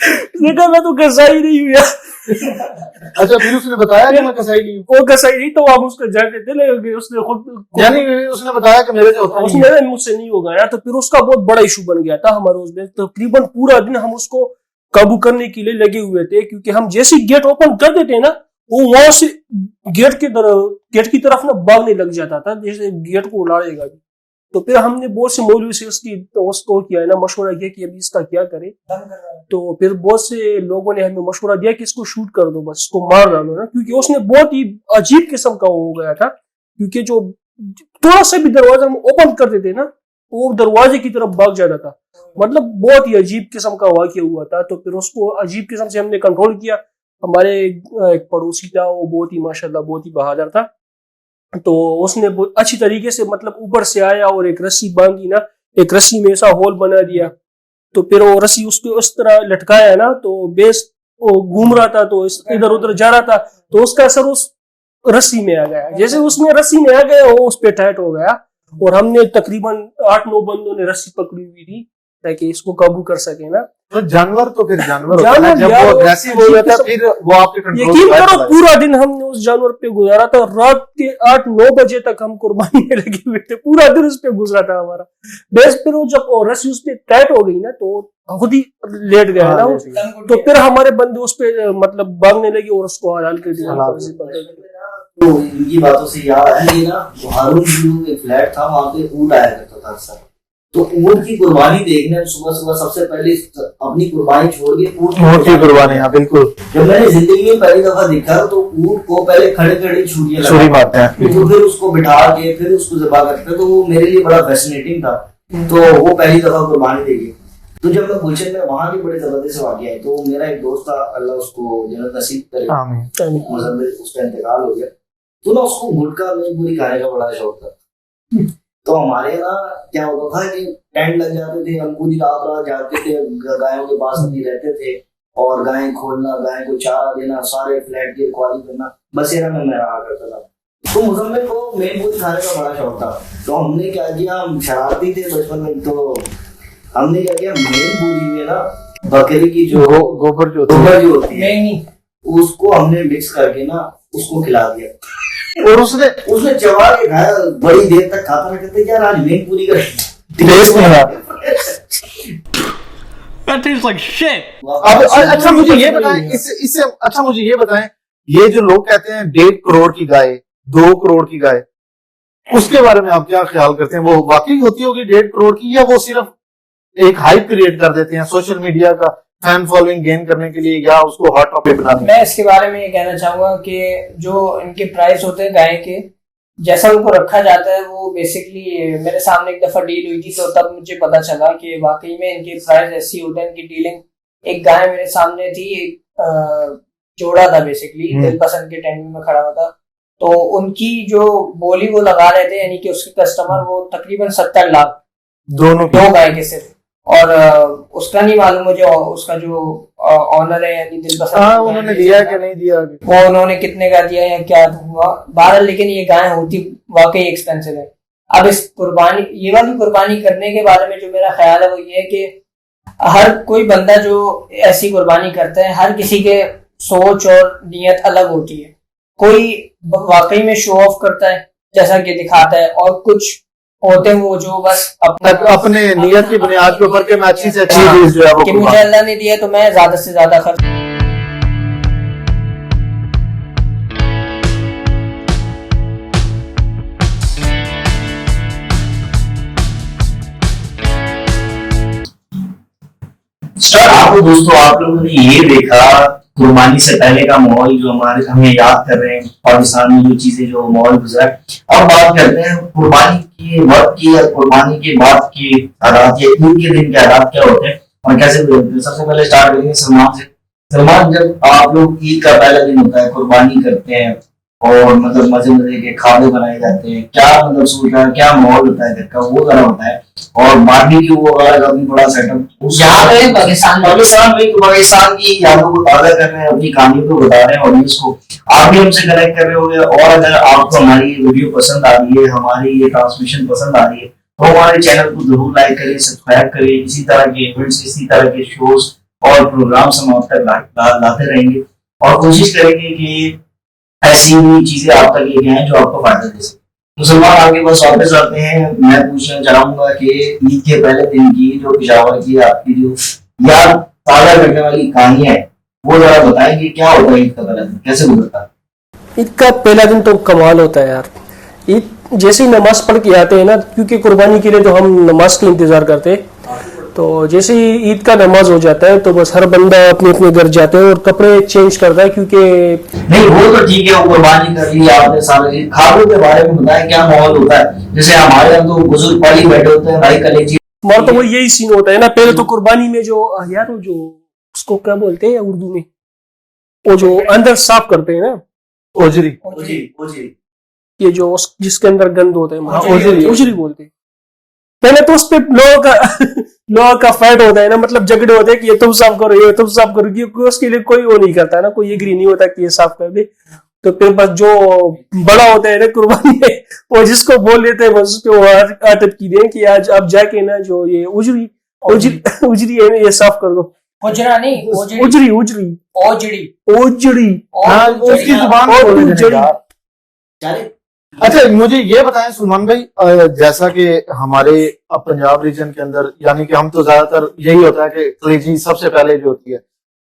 उसने कहा मैं तो कसाई नहीं हूँ यार। अच्छा, फिर उसने बताया कि मैं कसाई नहीं हूँ? वो कसाई नहीं, तो हम उसको जाते थे, लेकिन उसने खुद यानी उसने बताया कि मेरे से होता नहीं है। उसने मुझसे नहीं होगा यार। तो फिर उसका बहुत बड़ा इशू बन गया था हमारे उसमें। तकरीबन पूरा दिन हम उसको काबू करने के लिए लगे हुए थे, क्योंकि हम जैसे गेट ओपन कर देते ना, वो वहां से गेट की तरफ ना भागने लग जाता था, जैसे गेट को उड़ाएगा। तो फिर हमने बहुत से मौलवी से उसको किया है ना, मशवरा किया कि अभी इसका क्या करें। तो फिर बहुत से लोगों ने हमें मशवरा दिया कि इसको शूट कर दो, बस इसको मार डालो ना, क्योंकि उसने बहुत ही अजीब किस्म का हो गया था। क्योंकि जो थोड़ा सा भी दरवाजा हम ओपन कर देते ना, वो दरवाजे की तरफ भाग जाता था। मतलब बहुत ही अजीब किस्म का वाकया हुआ था। तो फिर उसको अजीब किस्म से हमने कंट्रोल किया। हमारे एक पड़ोसी था, वो बहुत ही माशाल्लाह बहुत ही बहादुर था। तो उसने बहुत अच्छी तरीके से मतलब ऊपर से आया और एक रस्सी बांधी ना, एक रस्सी में ऐसा होल बना दिया। तो फिर वो रस्सी उसके उस तरह लटकाया ना, तो बेस वो घूम रहा था, तो इधर उधर जा रहा था, तो उसका असर उस रस्सी में आ गया। जैसे उसमें रस्सी में आ गया, वो उस पे टाइट हो गया। और हमने तकरीबन 8-9 बंदों ने रस्सी पकड़ी हुई थी ताकि इसको काबू कर सके ना। तो जानवर तो फिर जानवर होता है, जब वो अग्रेसिव हो जाता है फिर वो आपके कंट्रोल यकीन से बाहर करो चला पूरा दिन हमने उस जानवर पे गुजारा था। रात के 8-9 बजे तक हम कुर्बानी में लगे हुए थे, पूरा दिन उस पे गुजरा था हमारा। बेस फिर वो जब रस्सी उस पे टाइट हो गई ना, तो खुद ही लेट गया ना वो। तो फिर हमारे बंदे उस पे मतलब भागने लगे और उसको हलाल कर दिया। तो इनकी बातों से याद है, ये ना हारून व्यू एक फ्लैट था, वहां पे ऊंट आया करता था अक्सर। तो ऊंट की कुर्बानी देखने सुबह सुबह सबसे पहले अपनी कुर्बानी छोड़ के ऊंट की कुर्बानी, हाँ बिल्कुल। जब मैंने जिंदगी में पहली दफा देखा तो ऊंट को पहले खड़े खड़े छुरी मारते हैं, तो फिर उसको बिठा के फिर उसको ज़िबा करते हैं। तो वो मेरे लिए बड़ा फैसिनेटिंग था। तो वो पहली दफा कुर्बानी देखी। तो जब मैं गुलशन में वहां के बड़े जबरदस्त वाक़या है, तो मेरा एक दोस्त था, अल्लाह उसको जन्नत नसीब करे, मुजम्मिल, उसका इंतकाल हो गया। तो ना उसको गुटखा में पूरी खाने का बड़ा शौक था। तो हमारे यहाँ क्या होता था कि टेंट लग जाते थे, हम पूरी रात जाते थे, गायों के पास नहीं रहते थे, और गायें खोलना, गाय को चारा देना, सारे फ्लैट की रखवाली करना, बसेरा में मैं रहा करता था। तो मुजम्मिल को मेन पूरी खाने का बड़ा शौक था। तो हमने क्या किया, हम शरारती थे बचपन में, तो हमने क्या किया, मेन पूरी में ना बकरी की जो गोबर जो होती है, उसको हमने मिक्स करके ना उसको खिला दिया। और उसने चबा के खाया, बड़ी देर तक खाता रहा। कहते यार आज मेन पूरी का टेस्ट नहीं रहा। अब अच्छा मुझे ये बताएं, इससे अच्छा मुझे ये बताएं, ये जो लोग कहते हैं 1.5 करोड़ की गाय, 2 करोड़ की गाय, उसके बारे में आप क्या ख्याल करते हैं? वो वाकई होती होगी 1.5 करोड़ की, या वो सिर्फ एक हाइप क्रिएट कर देते हैं सोशल मीडिया का फैन फॉलोइंग गेन करने के लिए, या उसको हॉट टॉपिक बनाने? मैं इसके बारे में ये कहना चाहूंगा कि जो इनके प्राइस होते हैं गाय के, जैसा उनको रखा जाता है, वो बेसिकली मेरे सामने एक दफा डील हुई थी, तो तब मुझे पता चला कि वाकई में इनके प्राइस ऐसी होते हैं, इनकी डीलिंग। एक गाय मेरे सामने थी, एक जोड़ा था बेसिकली, दिल पसंद के टेंट में खड़ा हुआ था। तो उनकी जो बोली वो लगा रहे थे, यानी कि उसके कस्टमर, वो तकरीबन 70 लाख दोनों दो गाय के सिर्फ। और उसका नहीं मालूम मुझे, उसका जो ऑनर है यानी दिल पसंद, उन्होंने दिया कि नहीं दिया, वो उन्होंने कितने का दिया या क्या हुआ बहरहाल, लेकिन ये गाय होती वाकई एक्सपेंसिव है। अब इस कुर्बानी, ये वाली कुर्बानी करने के बारे में जो मेरा ख्याल है वो ये है कि हर कोई बंदा जो ऐसी कुर्बानी करता है, हर किसी के सोच और नीयत अलग होती है। कोई वाकई में शो ऑफ करता है जैसा कि दिखाता है, और कुछ होते हैं वो जो बस अपने नियत की बुनियाद के ऊपर के मैं अच्छी से अच्छी चीज जो है वो, कि मुझे अल्लाह ने दिया तो मैं ज्यादा से ज्यादा खर्च। आपको दोस्तों, आप लोगों ने ये देखा कुर्बानी से पहले का माहौल जो हमें याद कर रहे हैं, पाकिस्तान में जो चीजें, जो माहौल गुजरा। अब बात करते हैं कुर्बानी के वक्त की या कुर्बानी के बाद के हालात, या ईद के दिन के हालात क्या होते हैं और कैसे गुजरते हैं। सबसे पहले स्टार्ट करेंगे सलमान से। सलमान, जब आप लोग ईद का पहला दिन होता है, कुर्बानी करते हैं और मतलब मजे मजे के खाने बनाए जाते हैं, क्या मतलब सोच रहा है, क्या माहौल होता है घर का, वो तरह होता है। और बारबेक्यू वो काफी बड़ा सेटअप यहाँ पे पाकिस्तान की यादों को ताजा कर रहे हैं, अपनी कहानियों को बता रहे हैं ऑडियंस को। आप भी हमसे कनेक्ट कर रहे होंगे, और अगर आपको हमारी वीडियो पसंद आ रही है, हमारी ये ट्रांसमिशन पसंद आ रही है, तो हमारे चैनल को जरूर लाइक करें, सब्सक्राइब करें। इसी तरह के इवेंट्स, इसी तरह के शोज और प्रोग्राम्स हम आप तक लाते रहेंगे। और कोशिश करेंगे कि ऐसी चीजें आप तक लेके आए जो आपको फायदा दे सके। मुसलमान आपके पास वापस आते हैं, मैं पूछना चाहूंगा कि ईद के पहले दिन की जो पिशावर की आपकी जो याद ताजा करने वाली कहानियां है वो जरा बताएं कि क्या होता है ईद का पहला दिन, कैसे गुजरता है? ईद का पहला दिन तो कमाल होता है यार। ईद जैसे ही नमाज पढ़ के आते हैं ना, क्योंकि कुर्बानी के लिए तो हम नमाज का इंतजार करते हैं, तो जैसे ही ईद का नमाज हो जाता है तो बस हर बंदा अपने अपने घर जाते हैं और कपड़े चेंज करता है, क्योंकि नहीं वो तो ठीक है, वो कुर्बानी कर ली आपने सारे। खानों के बारे में बताएं क्या माहौल होता है? जैसे हमारे यहाँ तो बुजुर्ग पाली बैठे होते हैं, भाई कलेजी हमारा तो वो यही सीन होता है ना। पहले तो कुर्बानी में जो यार वो जो उसको क्या बोलते हैं उर्दू में, वो जो अंदर साफ करते हैं ना, ओजरी ये जो जिसके अंदर गंद होता है, ओजरी उजरी बोलते हैं। पहले तो उस पे लोगों का फाइट होता है ना, मतलब झगड़े होते हैं कि ये तुम साफ करो, ये तुम साफ करो, क्योंकि उसके लिए कोई वो नहीं करता ना, कोई एग्री नहीं होता कि ये साफ कर दे। तो फिर बस जो बड़ा होता है ना कुर्बानी में, वो जिसको बोल लेते हैं बस उसको आदत की दे कि आज अब जाके ना जो ये उजरी है ना ये साफ कर दो। उजरा नहीं, उजरी हाँ, उसकी जुबान में बोल देने का। अच्छा मुझे ये बताएं सुलमान भाई, जैसा कि हमारे पंजाब रीजन के अंदर यानी कि हम तो ज्यादातर यही होता है कि कलेजी सबसे पहले जो होती है,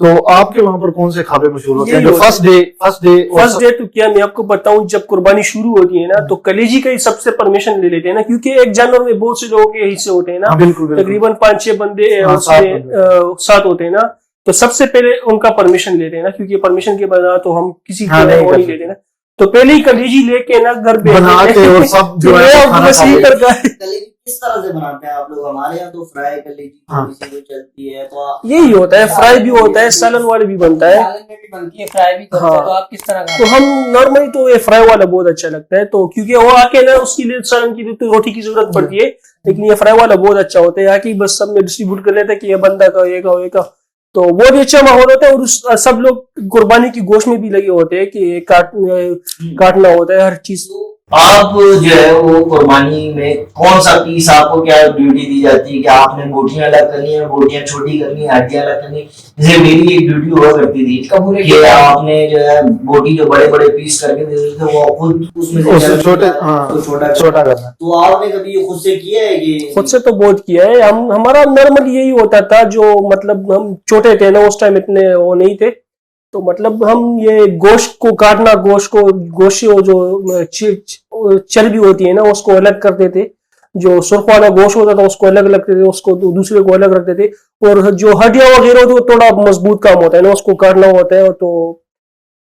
तो आपके वहां पर कौन से खाबे मशहूर होते हैं जो फर्स्ट डे? तो क्या मैं आपको बताऊं, जब कुर्बानी शुरू होती है ना तो कलेजी का ही सबसे परमिशन ले लेते हैं ना, क्योंकि एक जानवर में बहुत से लोगों के हिस्से होते हैं ना। हाँ, बिल्कुल। तकरीबन 5-6 बंदे उसमें साथ होते हैं ना, तो सबसे पहले उनका परमिशन लेते हैं ना, क्योंकि परमिशन के बगैर तो हम किसी को नहीं लेते ना। तो पहले ही कलेजी लेके ना घर बनाते और सब जो है किस तरह से बनाते हैं आप लोग? हमारे यहाँ तो फ्राई कलेजी जो चलती है, तो यही होता है, फ्राई भी होता है, सालन वाले भी बनता है, सालन में भी बनती है, फ्राई भी करते हैं। तो आप किस तरह का? तो हम नॉर्मली तो ये फ्राई वाला बहुत अच्छा लगता है, तो क्योंकि वो आके ना उसके लिए सालन की तो रोटी की जरूरत पड़ती है, लेकिन ये फ्राई वाला बहुत अच्छा होता है। आके बस सब में डिस्ट्रीब्यूट कर लेते हैं कि ये बंदा का ये का, तो वो भी अच्छा माहौल होता है। और सब लोग कुर्बानी की गोश्त में भी लगे होते हैं कि काटना होता है हर चीज। आप जो है वो कुर्बानी में कौन सा पीस, आपको क्या ड्यूटी दी जाती है कि आपने बोटियां अलग करनी है, बोटियां छोटी करनी है, हड्डियां अलग करनी है? जैसे मेरी एक ड्यूटी हुआ करती थी कि आपने जो है बोटी जो बड़े बड़े पीस करके दे देते थे, वो खुद उसमें से छोटा करना। तो आपने कभी खुद से किया है कि? खुद से तो बहुत किया है। हमारा नॉर्मल यही होता था, जो मतलब हम छोटे थे ना उस टाइम इतने वो नहीं थे, तो मतलब हम ये गोश्त को काटना, गोश्त जो चर्बी होती है ना उसको अलग करते थे। जो सुर्ख वाला गोश्त होता था उसको अलग रखते थे, उसको दूसरे को अलग रखते थे। और जो हड्डियां वगैरह होती है वो थोड़ा मजबूत काम होता है ना, उसको काटना होता है, तो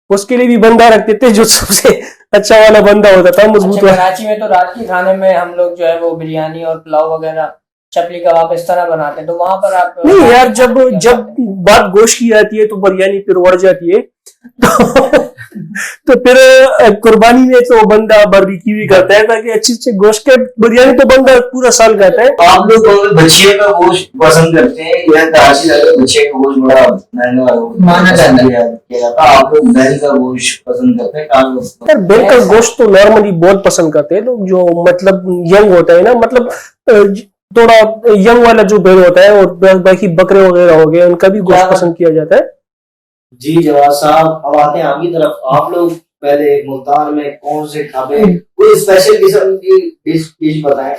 उसके लिए भी बंदा रखते थे जो सबसे अच्छा वाला बंदा होता था, मजबूत वाला। कराची में तो रात के खाने में हम लोग जो है वो बिरयानी और पुलाव वगैरह, चपली कबाब इस तरह बनाते हैं। तो वहां पर आप नहीं यार, जब बात गोश्त की आती है तो बिरयानी फिर बढ़ जाती है। तो फिर कुर्बानी में तो बंदा बारबेक्यू भी करता है, ताकि अच्छे गोश्त के बिरयानी तो बंदा पूरा साल खाता है। आप लोग बच्चे का गोश्त पसंद करते हैं या कराची का बच्चे का गोश्त बड़ा महंगा माना जाता है? आप लोग बैल का गोश्त पसंद करते हैं? यार बैल का गोश्त तो नॉर्मली बहुत पसंद करते हैं लोग, जो मतलब यंग होता है ना, मतलब थोड़ा यंग वाला जो बैल होता है, और बाकी बकरे वगैरह हो गए उनका भी गोश्त पसंद किया जाता है। जी जवाब साहब, अब आते हैं आपकी तरफ। आप लोग पहले मुल्तान में कौन से खाबे, कोई स्पेशल किस्म की डिश बताएं?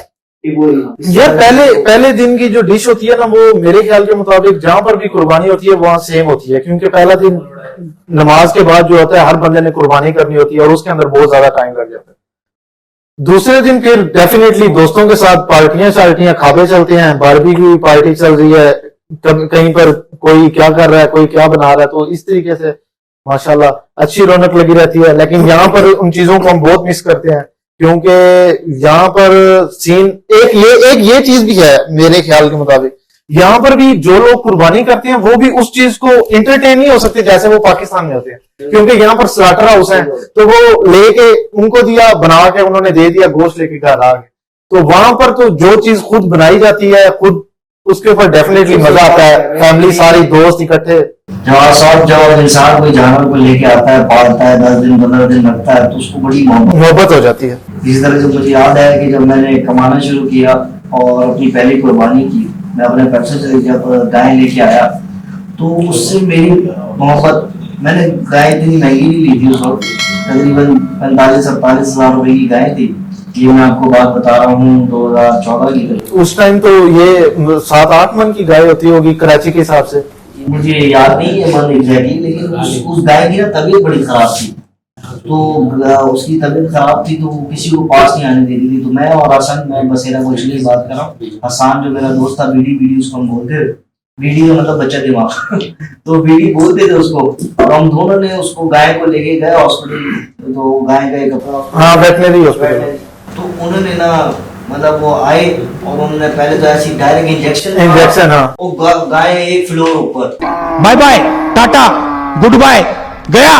यार पहले दिन की जो डिश होती है ना, वो मेरे ख्याल के मुताबिक जहां पर भी कुर्बानी होती है वहां सेम होती है, क्योंकि पहला दिन नमाज के बाद जो होता है हर बंदे ने कुर्बानी करनी होती है और उसके अंदर बहुत ज्यादा टाइम लग जाता है। दूसरे दिन फिर डेफिनेटली दोस्तों के साथ पार्टियां खाबे चलते हैं, बारबेक्यू की पार्टी चल रही है, कहीं पर कोई क्या कर रहा है, कोई क्या बना रहा है, तो इस तरीके से माशाल्लाह अच्छी रौनक लगी रहती है। लेकिन यहाँ पर उन चीजों को हम बहुत मिस करते हैं, क्योंकि यहाँ पर सीन एक ये चीज भी है मेरे ख्याल के मुताबिक, यहाँ पर भी जो लोग कुर्बानी करते हैं वो भी उस चीज को एंटरटेन नहीं हो सकते जैसे वो पाकिस्तान में होते हैं, क्योंकि यहाँ पर स्लाटर हाउस है, तो वो लेके उनको दिया, बना के उन्होंने दे दिया, गोश्त लेके घर आ गए। तो वहां पर तो जो चीज खुद बनाई जाती है, खुद उसके ऊपर डेफिनेटली मजा आता है, फैमिली सारी दोस्त इकट्ठे। जब इंसान कोई जानवर को लेके आता है, पालता है, 10 दिन 15 दिन लगता है, तो उसको बड़ी मोहब्बत हो जाती है। इस तरह से मुझे याद है कि जब मैंने कमाना शुरू किया और अपनी पहली कुर्बानी की, मैं अपने पैसे से जब गाय लेके आया, तो उससे मेरी मोहब्बत मैंने गाय इतनी महंगी नहीं ली थी उस वक्त, तकरीबन 45-47 हजार रुपए की गाय थी। ये मैं आपको बात बता रहा हूँ 2014 की। उस टाइम तो ये 7-8 मन की गाय होती होगी कराची के हिसाब से। मुझे याद नहीं है मन एग्जैक्टली, लेकिन उस गाय की ना तबीयत बड़ी खराब थी। तो उसकी तबीयत खराब थी तो वो किसी को पास नहीं आने दे रही थी। तो मैं और हसन, मैं बसेरा गोचली की बात कर रहा हूँ, हसान जो मेरा दोस्त था, बीडी उसको हम बोलते थे, बीडी का मतलब बच्चा दिमाग तो बीडी बोलते थे उसको। और हम दोनों ने उसको गाय को लेके गए हॉस्पिटल। तो गाय का एक अपना वेटनरी हॉस्पिटल। तो उन्होंने ना मतलब वो आए और उन्होंने पहले तो ऐसी डायरेक्ट इंजेक्शन, हाँ। वो गाय एक फ्लोर ऊपर, bye bye tata goodbye गया।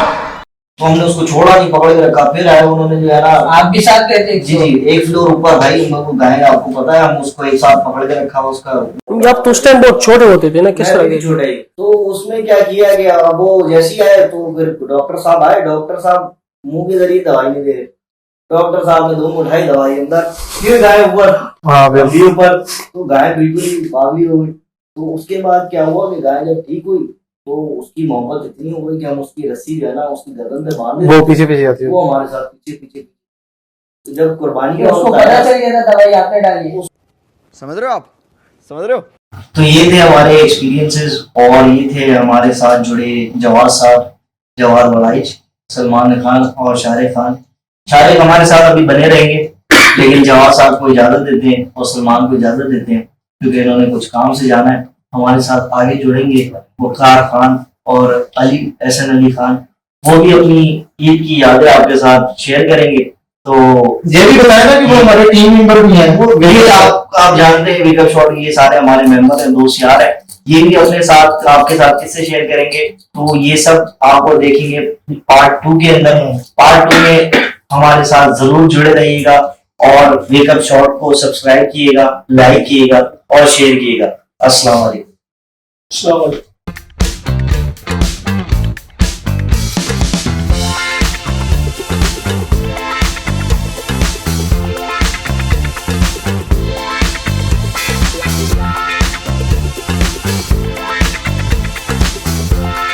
तो हमने उसको छोड़ा नहीं, पकड़ के रखा। फिर आए उन्होंने जो है ना, आप भी साथ गए थे? जी एक फ्लोर ऊपर भाई वो गाय, आपको पता है, हम उसको एक साथ पकड़ के रखा उसका। आप तो उस टाइम बहुत छोटे होते थे ना, किस तरह के? छोटे। तो उसमें क्या किया गया, वो जैसी आए तो फिर डॉक्टर साहब आए। डॉक्टर साहब मुंह के जरिए दवाई नहीं दे रहे। डॉक्टर साहब ने दोनों उठाई दवाई अंदर, फिर गाय ऊपर, ऊपर। तो गाय बिल्कुल ही पागली हो गई। तो उसके बाद क्या हुआ कि गाय जब ठीक हुई तो उसकी मोहब्बत इतनी हो गई कि हम उसकी रस्सी जो है ना उसकी गर्दन पे बांध वो पीछे पीछे आती है, वो हमारे साथ पीछे पीछे। तो जब कुर्बानी का उसको पता चल गया था दवाई आपने डाली? समझ रहे हो आप, समझ रहे हो? तो ये थे हमारे एक्सपीरियंसेस, और ये थे हमारे साथ जुड़े जवाद साहब, जवाद वलाइच, सलमान खान और शाहरुख खान। शाहरुख हमारे साथ अभी बने रहेंगे, लेकिन जवाद साहब को इजाजत देते हैं और सलमान को इजाजत देते हैं, क्योंकि इन्होंने कुछ काम से जाना है। हमारे साथ आगे जुड़ेंगे वकार खान और एहसन अली खान, वो भी अपनी ईद की यादें आपके साथ शेयर करेंगे। तो ये भी बताया ना कि वो हमारे टीम मेंबर भी हैं। वो भी आप जानते हैं वेकअप शॉट, ये सारे हमारे मेंबर हैं, दोस्त यार हैं। ये भी अपने साथ आपके साथ किससे शेयर करेंगे, तो ये सब आपको देखेंगे पार्ट 2 के अंदर। पार्ट 2 में हमारे साथ जरूर जुड़े रहिएगा और वेकअप शॉट को सब्सक्राइब कीजिएगा, लाइक कीजिएगा और शेयर कीजिएगा। अस्सलाम वालेकुम।